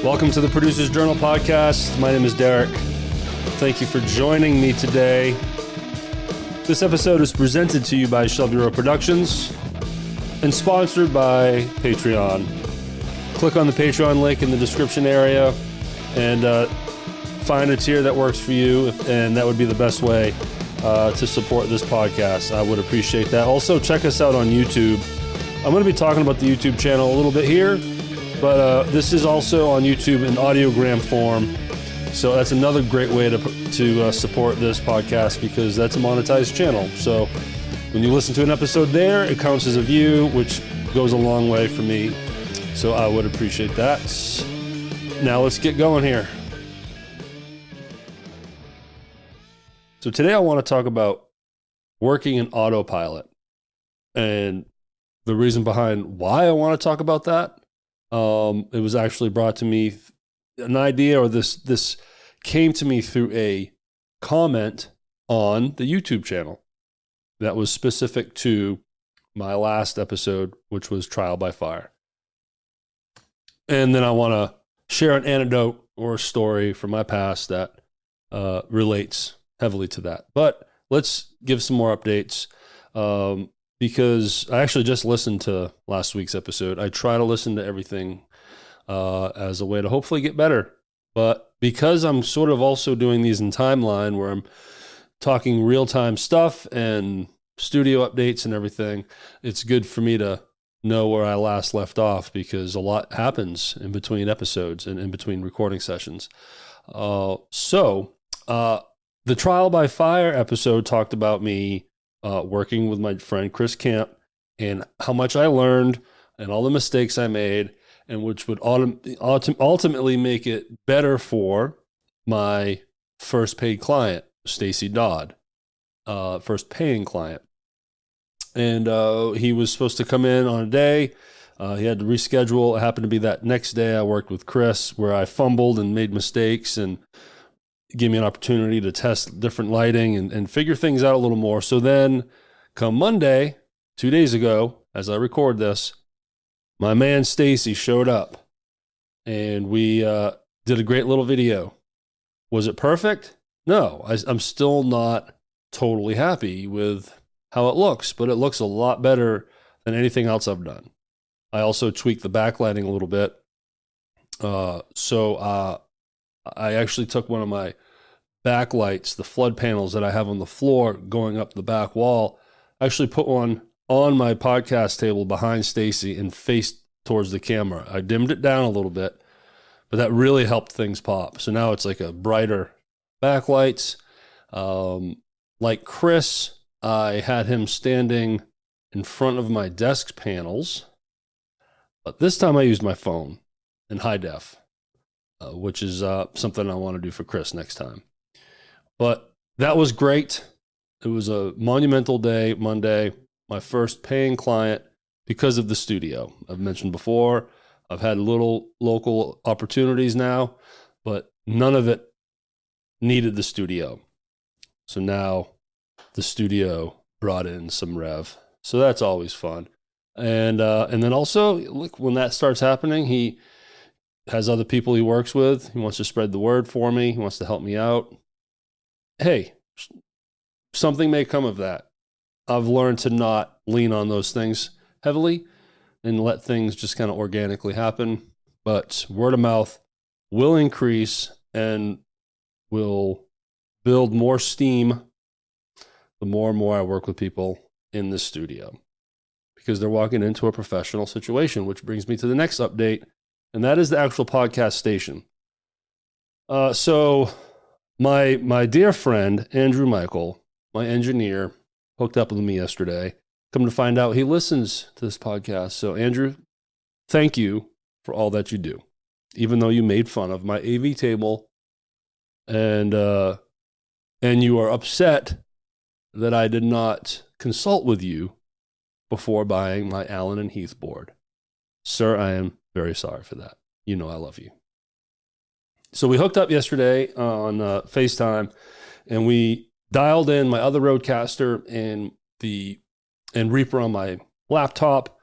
Welcome to the Producer's Journal podcast. My name is Derek. Thank you for joining me today. This episode is presented to you by Shelby Row Productions and sponsored by Patreon. Click on the Patreon link in the description area and find a tier that works for you, and that would be the best way to support this podcast. I would appreciate that. Also, check us out on YouTube. I'm going to be talking about the YouTube channel a little bit here, but this is also on YouTube in audiogram form. So that's another great way to support this podcast, because that's a monetized channel. So when you listen to an episode there, it counts as a view, which goes a long way for me. So I would appreciate that. Now let's get going here. So today I want to talk about working in autopilot, and the reason behind why I want to talk about that. It was actually brought to me, an idea, or this came to me through a comment on the YouTube channel that was specific to my last episode, which was Trial by Fire. And then I want to share an anecdote or a story from my past that relates heavily to that. But let's give some more updates. Because I actually just listened to last week's episode. I try to listen to everything as a way to hopefully get better. But because I'm sort of also doing these in timeline where I'm talking real-time stuff and studio updates and everything, it's good for me to know where I last left off, because a lot happens in between episodes and in between recording sessions. So the Trial by Fire episode talked about me working with my friend Chris Camp, and how much I learned and all the mistakes I made, and which would ultimately make it better for my first paid client, Stacy Dodd, first paying client. And he was supposed to come in on a day. He had to reschedule. It happened to be that next day I worked with Chris, where I fumbled and made mistakes, and gave me an opportunity to test different lighting and figure things out a little more. So then come Monday, 2 days ago, as I record this, my man Stacy showed up, and we did a great little video. Was it perfect? No, I'm still not totally happy with how it looks, but it looks a lot better than anything else I've done. I also tweaked the backlighting a little bit. I actually took one of my backlights, the flood panels that I have on the floor going up the back wall. I actually put one on my podcast table behind Stacy and faced towards the camera. I dimmed it down a little bit, but that really helped things pop. So now it's like a brighter backlights. Like Chris, I had him standing in front of my desk panels, but this time I used my phone in high def. Which is something I want to do for Chris next time. But that was great. It was a monumental day, Monday, my first paying client because of the studio. I've mentioned before, I've had little local opportunities now, but none of it needed the studio. So now the studio brought in some rev. So that's always fun. And then also, look, when that starts happening, he has other people he works with. He wants to spread the word for me. He wants to help me out. Hey, something may come of that. I've learned to not lean on those things heavily and let things just kind of organically happen. But word of mouth will increase and will build more steam the more and more I work with people in the studio, because they're walking into a professional situation, which brings me to the next update. And that is the actual podcast station. So my dear friend, Andrew Michael, my engineer, hooked up with me yesterday. Come to find out he listens to this podcast. So Andrew, thank you for all that you do. Even though you made fun of my AV table and you are upset that I did not consult with you before buying my Allen and Heath board. Sir, I am very sorry for that. You know I love you. So we hooked up yesterday on FaceTime, and we dialed in my other Rodecaster and Reaper on my laptop.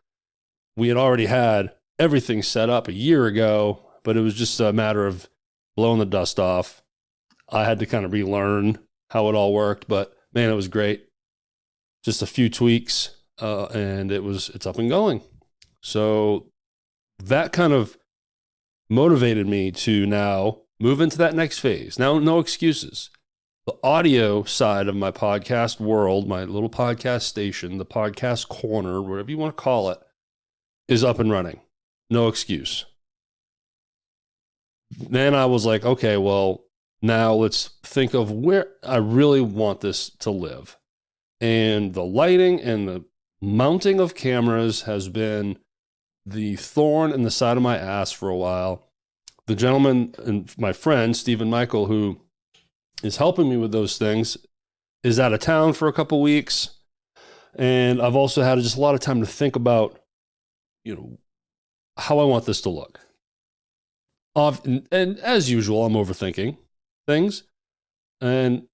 We had already had everything set up a year ago, but it was just a matter of blowing the dust off. I had to kind of relearn how it all worked, but man, it was great. Just a few tweaks, and it's up and going. So that kind of motivated me to now move into that next phase. Now, no excuses. The audio side of my podcast world, my little podcast station, the podcast corner, whatever you want to call it, is up and running. No excuse. Then I was like, okay, well, now let's think of where I really want this to live. And the lighting and the mounting of cameras has been the thorn in the side of my ass for a while. The gentleman and my friend, Stephen Michael, who is helping me with those things, is out of town for a couple weeks. And I've also had just a lot of time to think about, how I want this to look. And as usual, I'm overthinking things. And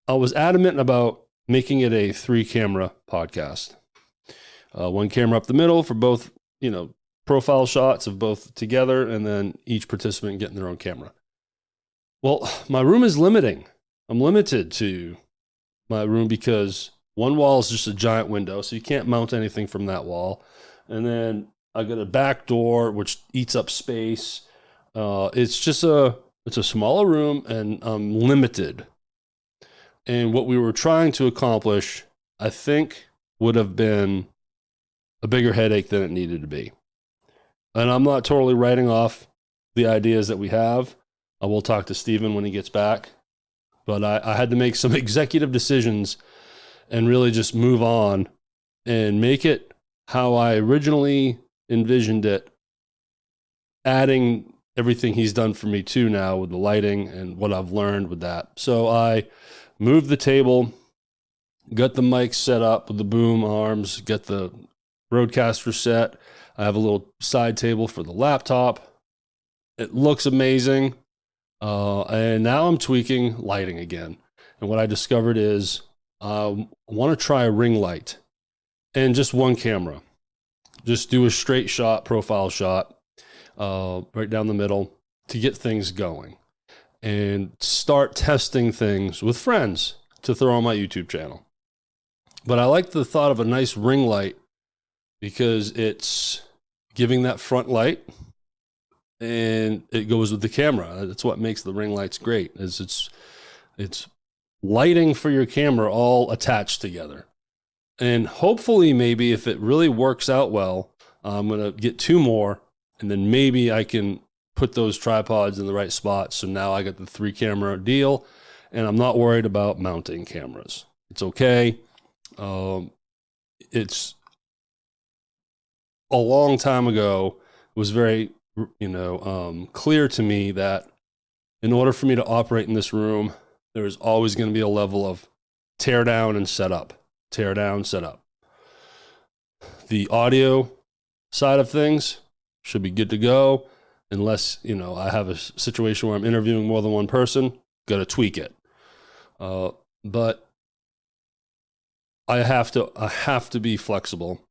I was adamant about making it a 3-camera podcast. 1 camera up the middle for both, profile shots of both together, and then each participant getting their own camera. Well, my room is limiting. I'm limited to my room because one wall is just a giant window, so you can't mount anything from that wall. And then I got a back door, which eats up space. It's a smaller room, and I'm limited. And what we were trying to accomplish, I think, would have been a bigger headache than it needed to be. And I'm not totally writing off the ideas that we have. I will talk to Steven when he gets back. But I had to make some executive decisions and really just move on and make it how I originally envisioned it, adding everything he's done for me too now with the lighting and what I've learned with that. So I moved the table, got the mics set up with the boom arms, got the Rodecaster set. I have a little side table for the laptop. It looks amazing. And now I'm tweaking lighting again. And what I discovered is I want to try a ring light and just 1 camera. Just do a straight shot, profile shot, right down the middle to get things going and start testing things with friends to throw on my YouTube channel. But I like the thought of a nice ring light because it's giving that front light and it goes with the camera. That's what makes the ring lights great, is it's lighting for your camera all attached together. And hopefully, maybe if it really works out well, I'm going to get 2 more, and then maybe I can put those tripods in the right spots. So now I got the 3-camera deal, and I'm not worried about mounting cameras. It's okay. It's a long time ago, it was very, clear to me that in order for me to operate in this room, there is always going to be a level of tear down and set up. Tear down, set up. The audio side of things should be good to go, unless, I have a situation where I'm interviewing more than one person, got to tweak it. But I have to be flexible,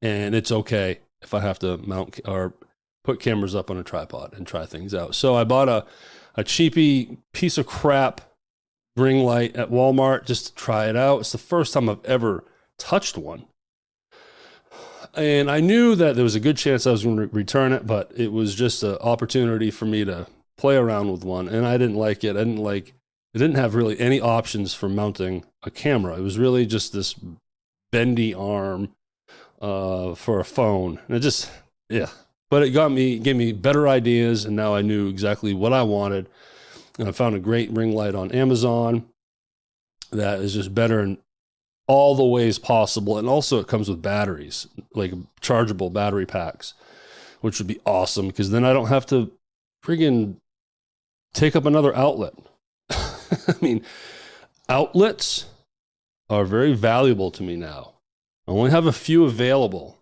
and it's okay if I have to mount or put cameras up on a tripod and try things out. So I bought a cheapy piece of crap ring light at Walmart just to try it out. It's the first time I've ever touched one. And I knew that there was a good chance I was going to return it, but it was just an opportunity for me to play around with one. And I didn't like it. It didn't have really any options for mounting a camera. It was really just this bendy arm for a phone. And it just, yeah. But it gave me better ideas, and now I knew exactly what I wanted. And I found a great ring light on Amazon that is just better in all the ways possible. And also it comes with batteries, like chargeable battery packs, which would be awesome because then I don't have to friggin' take up another outlet. I mean, outlets are very valuable to me now. I only have a few available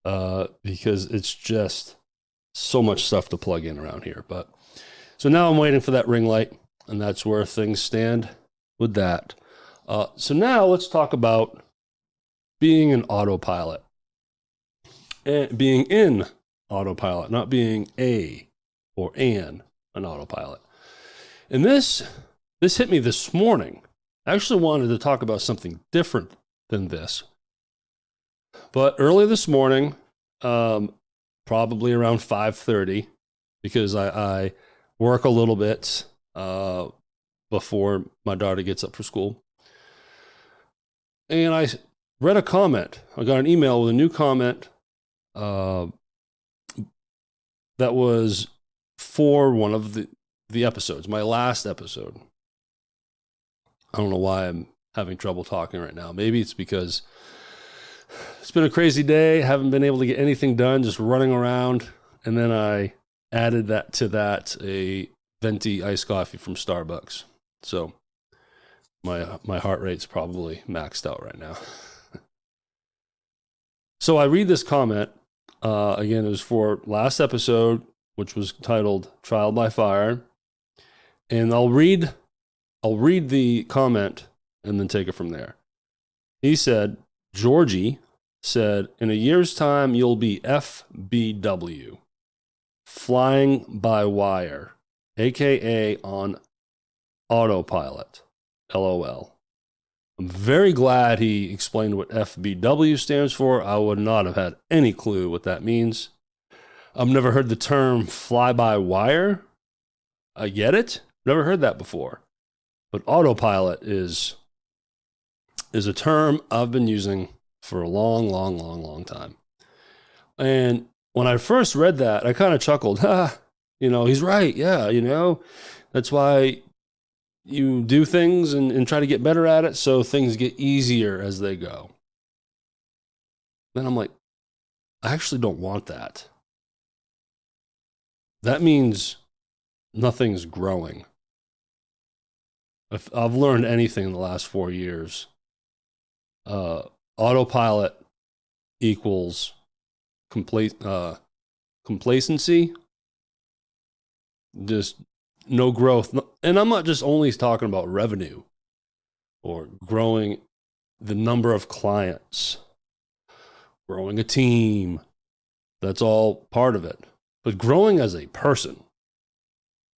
because it's just so much stuff to plug in around here. But so now I'm waiting for that ring light, and that's where things stand with that. So now let's talk about being an autopilot. And being in autopilot, not being a or an autopilot. And this hit me this morning. I actually wanted to talk about something different than this. But early this morning, probably around 5:30, because I work a little bit before my daughter gets up for school. And I read a comment. I got an email with a new comment that was for one of the episodes, my last episode. I don't know why I'm having trouble talking right now. Maybe it's because it's been a crazy day. Haven't been able to get anything done, just running around. And then I added a venti iced coffee from Starbucks. So my heart rate's probably maxed out right now. So I read this comment. Again, it was for last episode, which was titled Trial by Fire. And I'll read the comment and then take it from there. He said, Georgie said, in a year's time, you'll be FBW, flying by wire, AKA on autopilot, LOL. I'm very glad he explained what FBW stands for. I would not have had any clue what that means. I've never heard the term fly by wire. I get it. Never heard that before. But autopilot is a term I've been using for a long time. And when I first read that, I kind of chuckled. He's right. Yeah, that's why you do things and try to get better at it, so things get easier as they go. Then I'm like, I actually don't want that. That means nothing's growing. If I've learned anything in the last 4 years, autopilot equals complacency, just no growth. And I'm not just only talking about revenue or growing the number of clients, growing a team. That's all part of it. But growing as a person,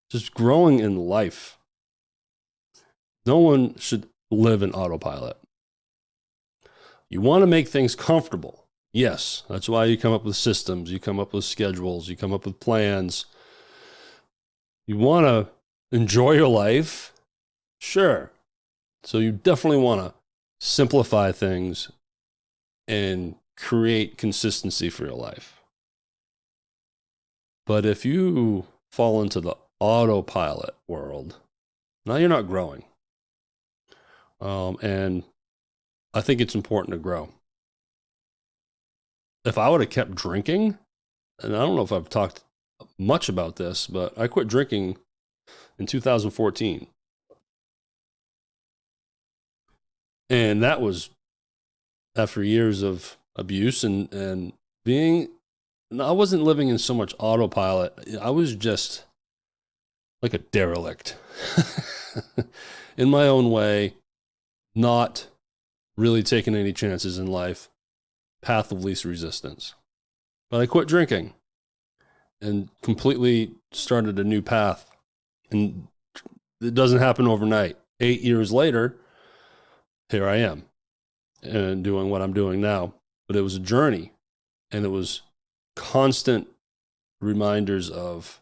just growing in life. No one should live in autopilot. You want to make things comfortable. Yes, that's why you come up with systems, you come up with schedules, you come up with plans. You want to enjoy your life? Sure. So you definitely want to simplify things and create consistency for your life. But if you fall into the autopilot world, now you're not growing. And I think it's important to grow. If I would have kept drinking, and I don't know if I've talked much about this, but I quit drinking in 2014. And that was after years of abuse and being, I wasn't living in so much autopilot. I was just like a derelict in my own way, not really taking any chances in life, path of least resistance. But I quit drinking and completely started a new path. And it doesn't happen overnight. 8 years later, here I am and doing what I'm doing now. But it was a journey, and it was constant reminders of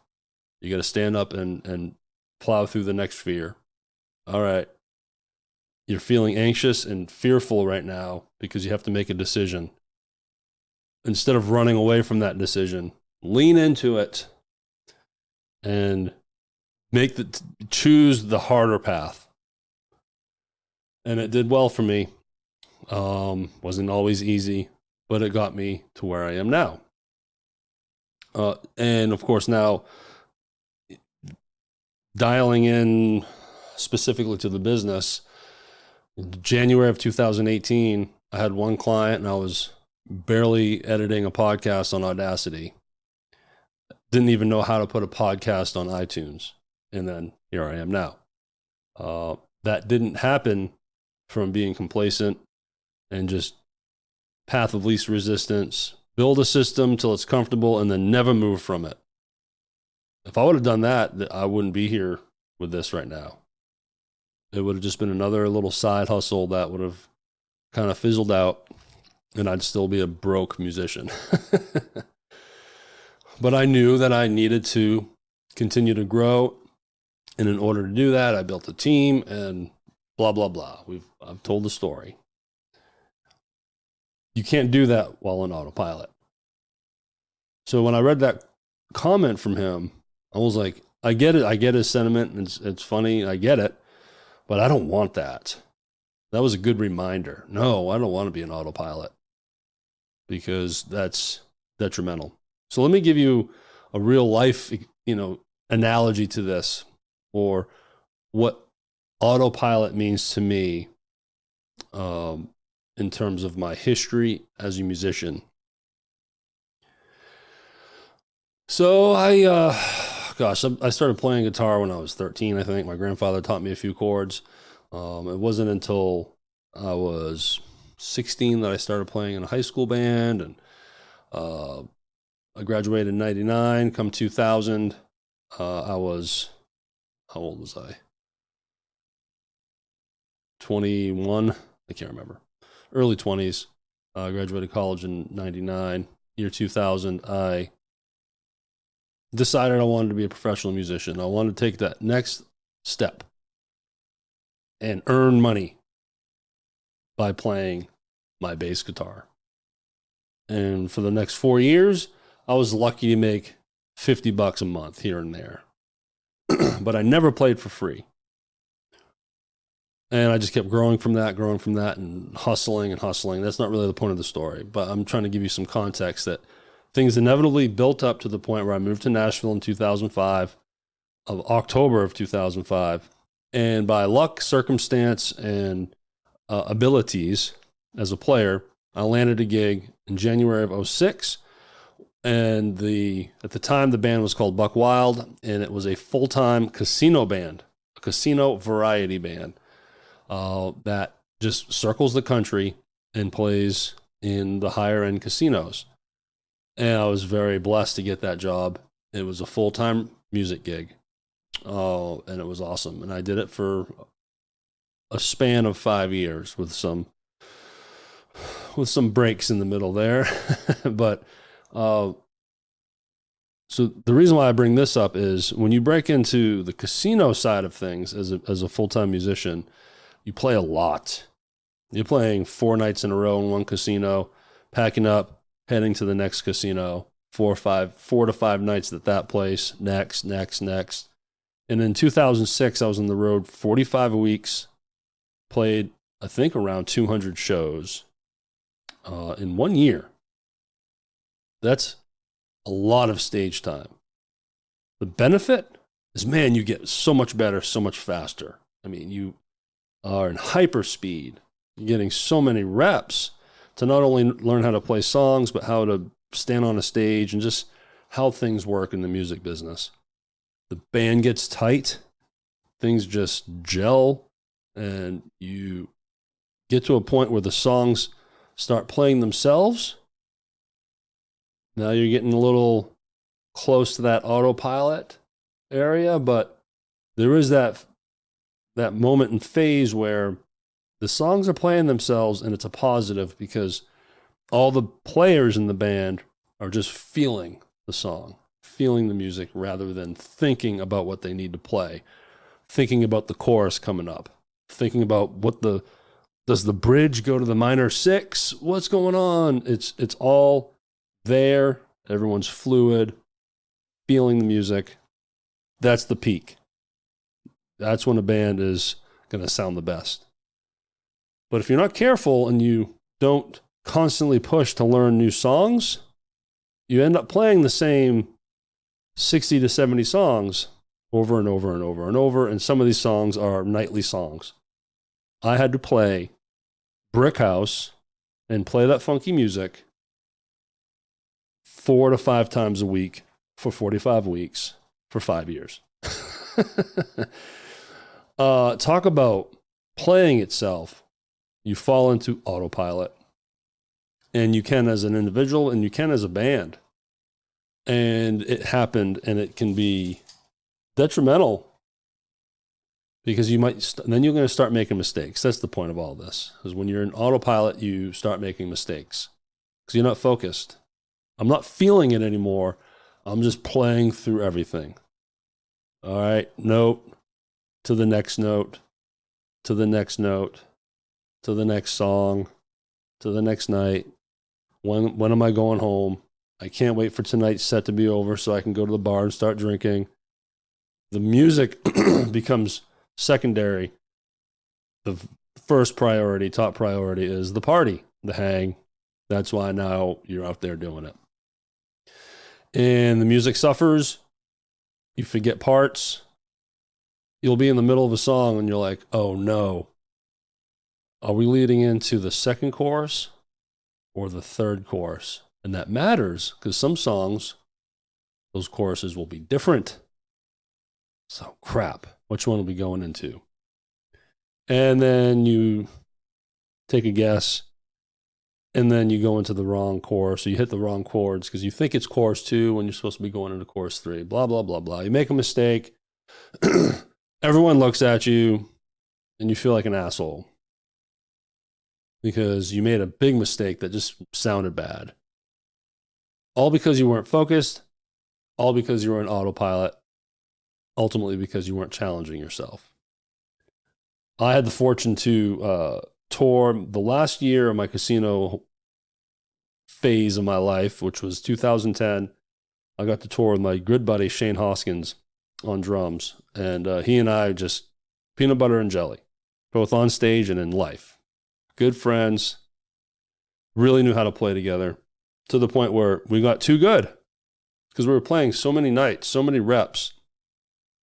you got to stand up and plow through the next fear. All right. You're feeling anxious and fearful right now because you have to make a decision. Instead of running away from that decision, lean into it and choose the harder path. And it did well for me. Wasn't always easy, but it got me to where I am now. And of course now, dialing in specifically to the business, In January of 2018, I had one client and I was barely editing a podcast on Audacity. Didn't even know how to put a podcast on iTunes. And then here I am now. That didn't happen from being complacent and just path of least resistance, build a system till it's comfortable and then never move from it. If I would have done that, I wouldn't be here with this right now. It would have just been another little side hustle that would have kind of fizzled out and I'd still be a broke musician. But I knew that I needed to continue to grow. And in order to do that, I built a team and blah, blah, blah. I've told the story. You can't do that while on autopilot. So when I read that comment from him, I was like, I get it. I get his sentiment. And it's funny. I get it. But I don't want that. That was a good reminder. No, I don't want to be an autopilot because that's detrimental. So let me give you a real life, analogy to this, or what autopilot means to me in terms of my history as a musician. So I started playing guitar when I was 13, I think. My grandfather taught me a few chords. It wasn't until I was 16 that I started playing in a high school band, and I graduated in 99. Come 2000, how old was I? 21, I can't remember. Early 20s. I graduated college in 99. Year 2000, I decided I wanted to be a professional musician. I wanted to take that next step and earn money by playing my bass guitar. And for the next 4 years, I was lucky to make $50 a month here and there. But I never played for free. And I just kept growing from that, and hustling. That's not really the point of the story, but I'm trying to give you some context that things inevitably built up to the point where I moved to Nashville in 2005, October of 2005. And by luck, circumstance, and abilities as a player, I landed a gig in January of 2006. And at the time, the band was called Buck Wild, and it was a full-time casino band, a casino variety band that just circles the country and plays in the higher-end casinos. And I was very blessed to get that job. It was a full-time music gig, and it was awesome. And I did it for a span of 5 years with some breaks in the middle there, but. So the reason why I bring this up is when you break into the casino side of things as a full-time musician, you play a lot. You're playing 4 nights in a row in one casino, packing up, heading to the next casino, 4 to 5 nights at that place, next. And in 2006, I was on the road 45 weeks, played, I think, around 200 shows in 1 year. That's a lot of stage time. The benefit is, man, you get so much better, so much faster. I mean, you are in hyper speed. You're getting so many reps to not only learn how to play songs, but how to stand on a stage and just how things work in the music business. The band gets tight. Things just gel, and you get to a point where the songs start playing themselves. Now you're getting a little close to that autopilot area, but there is that moment and phase where the songs are playing themselves, and it's a positive because all the players in the band are just feeling the song, feeling the music rather than thinking about what they need to play, thinking about the chorus coming up, thinking about does the bridge go to the minor 6? What's going on? It's all there, everyone's fluid, feeling the music. That's the peak. That's when a band is going to sound the best. But if you're not careful and you don't constantly push to learn new songs, you end up playing the same 60 to 70 songs over and over and over and over. And some of these songs are nightly songs. I had to play Brick House and play that funky music 4 to 5 times a week for 45 weeks for 5 years. Talk about playing itself. You fall into autopilot. And you can as an individual and you can as a band. And it happened, and it can be detrimental because you might, then you're going to start making mistakes. That's the point of all this, is when you're in autopilot, you start making mistakes because you're not focused. I'm not feeling it anymore. I'm just playing through everything. All right, note to the next note, to the next note, to the next song, to the next night. When am I going home? I can't wait for tonight's set to be over so I can go to the bar and start drinking. The music becomes secondary. The first priority, top priority is the party, the hang. That's why now you're out there doing it. And the music suffers. You forget parts. You'll be in the middle of a song and you're like, oh no. Are we leading into the second chorus or the third chorus? And that matters because some songs, those choruses will be different. So crap, which one are we going into? And then you take a guess, and then you go into the wrong chorus, or you hit the wrong chords because you think it's chorus 2 when you're supposed to be going into chorus 3, blah, blah, blah, blah. You make a mistake. Everyone looks at you, and you feel like an asshole because you made a big mistake that just sounded bad. All because you weren't focused, all because you were on autopilot, ultimately because you weren't challenging yourself. I had the fortune to tour the last year of my casino phase of my life, which was 2010. I got to tour with my good buddy Shane Hoskins on drums, and he and I just peanut butter and jelly, both on stage and in life. Good friends, really knew how to play together, to the point where we got too good because we were playing so many nights, so many reps,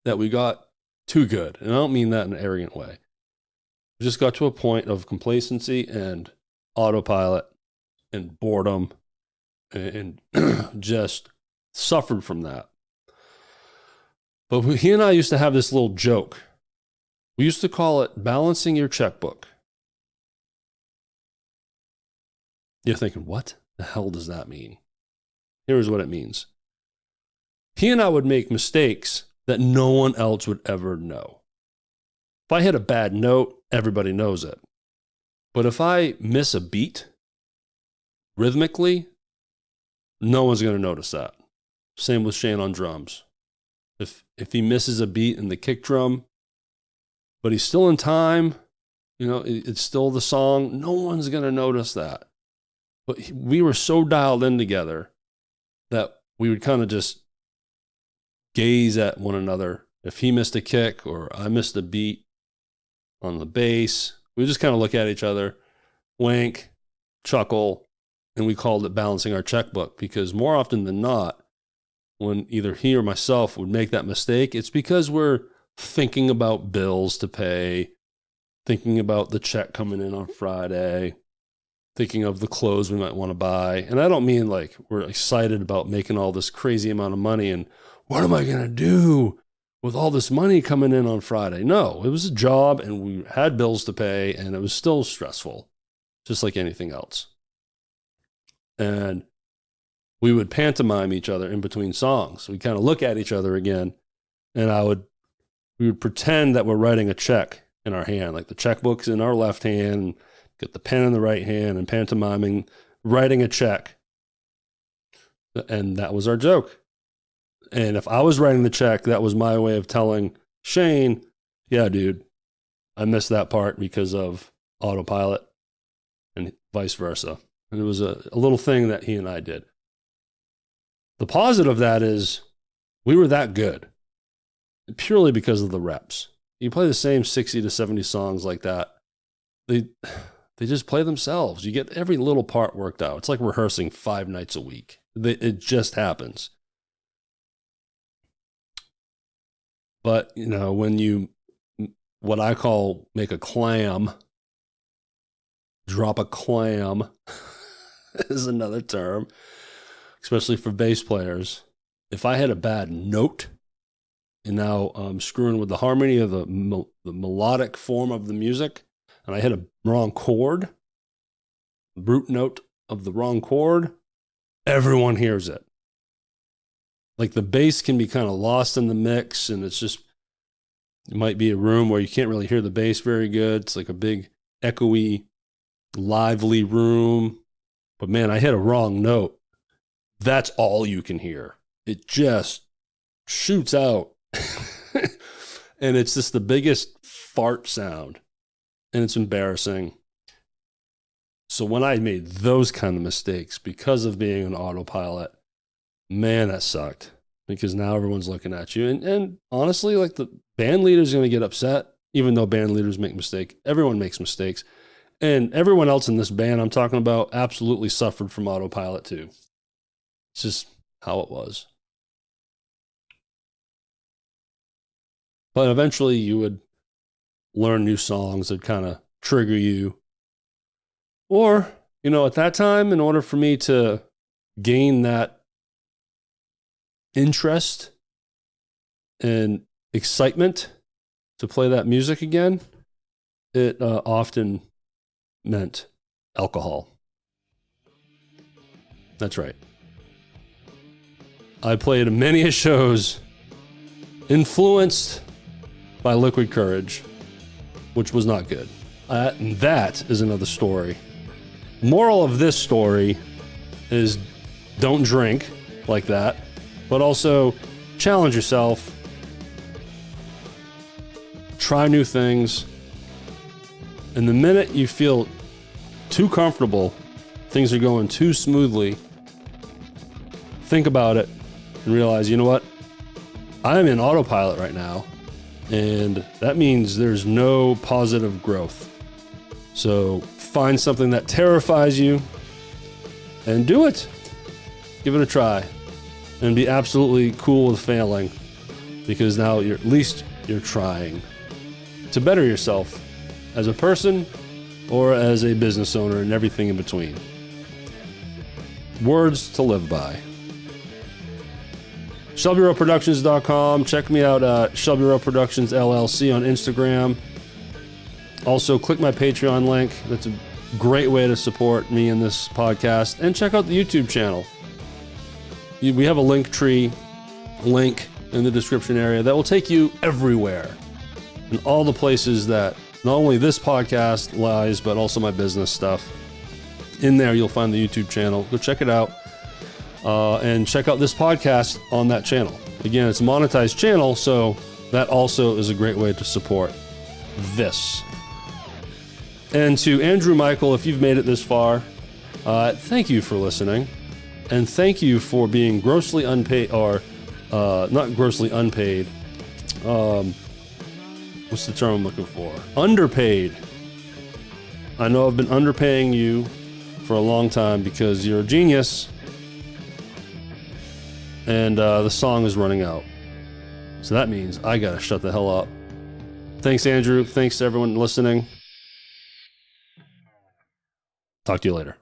that we got too good. And I don't mean that in an arrogant way. We just got to a point of complacency and autopilot and boredom and just suffered from that. But he and I used to have this little joke. We used to call it balancing your checkbook. You're thinking, what the hell does that mean? Here's what it means. He and I would make mistakes that no one else would ever know. If I hit a bad note, everybody knows it. But if I miss a beat rhythmically, no one's going to notice that. Same with Shane on drums. If he misses a beat in the kick drum, but he's still in time, it's still the song, no one's going to notice that. But we were so dialed in together that we would kind of just gaze at one another. If he missed a kick or I missed a beat on the bass, we just kind of look at each other, wink, chuckle, and we called it balancing our checkbook, because more often than not, when either he or myself would make that mistake, it's because we're thinking about bills to pay, thinking about the check coming in on Friday, thinking of the clothes we might want to buy. And I don't mean like we're excited about making all this crazy amount of money and what am I going to do with all this money coming in on Friday? No, it was a job and we had bills to pay and it was still stressful, just like anything else. And we would pantomime each other in between songs. We kind of look at each other again, and we would pretend that we're writing a check in our hand, like the checkbook's in our left hand, get the pen in the right hand, and pantomiming, writing a check. And that was our joke. And if I was writing the check, that was my way of telling Shane, yeah, dude, I missed that part because of autopilot, and vice versa. And it was a little thing that he and I did. The positive of that is we were that good purely because of the reps. You play the same 60 to 70 songs like that, they just play themselves. You get every little part worked out. It's like rehearsing 5 nights a week. It just happens. But, when you, what I call make a clam drop a clam is another term, especially for bass players. If I had a bad note, and now I'm screwing with the harmony of the melodic form of the music, and I hit a wrong chord, root note of the wrong chord, everyone hears it. Like the bass can be kind of lost in the mix, and it's just, it might be a room where you can't really hear the bass very good. It's like a big echoey, lively room. But man, I hit a wrong note. That's all you can hear. It just shoots out. And it's just the biggest fart sound. And it's embarrassing. So when I made those kind of mistakes because of being an autopilot, man, that sucked. Because now everyone's looking at you. And honestly, like the band leader's going to get upset, even though band leaders make mistakes. Everyone makes mistakes. And everyone else in this band I'm talking about absolutely suffered from autopilot too. It's just how it was. But eventually you would learn new songs that kind of trigger you. Or, you know, at that time, in order for me to gain that interest and excitement to play that music again, it often meant alcohol. That's right. I played many shows influenced by liquid courage, which was not good. And that is another story. Moral of this story is don't drink like that, but also challenge yourself, try new things, and the minute you feel too comfortable, things are going too smoothly, think about it and realize, you know what? I'm in autopilot right now, and that means there's no positive growth. So find something that terrifies you and do it. Give it a try and be absolutely cool with failing, because now at least you're trying to better yourself as a person or as a business owner and everything in between. Words to live by. ShelbyRoweProductions.com. Check me out at Shelby Rowe Productions LLC on Instagram. Also, click my Patreon link. That's a great way to support me in this podcast. And check out the YouTube channel. We have a Linktree link in the description area that will take you everywhere. And all the places that not only this podcast lies, but also my business stuff. In there, you'll find the YouTube channel. Go check it out. And check out this podcast on that channel. Again, it's a monetized channel, so that also is a great way to support this. And to Andrew Michael, if you've made it this far, thank you for listening. And thank you for being grossly unpaid, or not grossly unpaid. What's the term I'm looking for? Underpaid. I know I've been underpaying you for a long time because you're a genius. And the song is running out. So that means I gotta shut the hell up. Thanks, Andrew. Thanks to everyone listening. Talk to you later.